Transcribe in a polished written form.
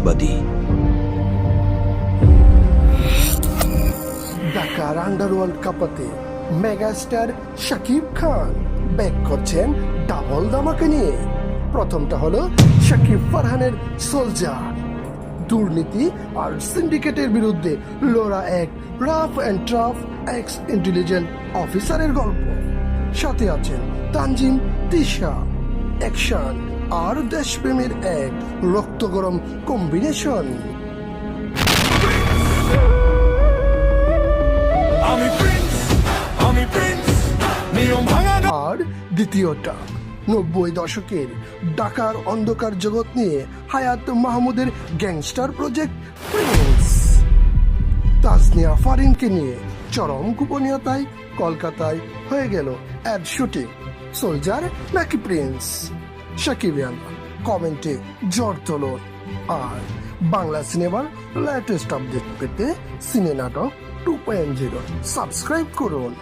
প্রতিবাদী। ঢাকার underworld কাপাতে megastar Shakib Khan back করছেন ডাবল ধামাকা নিয়ে। প্রথমটা হলো শাকিব ফারহানের সোলজার। দুর্নীতি আর সিন্ডিকেটের বিরুদ্ধে লড়া এক rough and tough x intelligent অফিসারের গল্প। সাথে আছেন তানজিম, তিশা, অ্যাকশন আর দেশপ্রেমের এক রক্তগরম কম্বিনেশন। আর দ্বিতীয়টা 90 দশকের ঢাকার অন্ধকার জগৎ নিয়ে হায়াত মাহমুদের গ্যাংস্টার প্রজেক্ট প্রিন্স। তাসনিয়া ফারিনকে নিয়ে চরম গোপনীয়তায় কলকাতায় হয়ে গেল অ্যাড শুটিং। সোলজার নাকি প্রিন্স? সাকিবিয়ান কমেন্টে জ্বর তোলন। আর বাংলা সিনেমার লেটেস্ট আপডেট পেতে সিনে নাটক 2.0 সাবস্ক্রাইব করুন।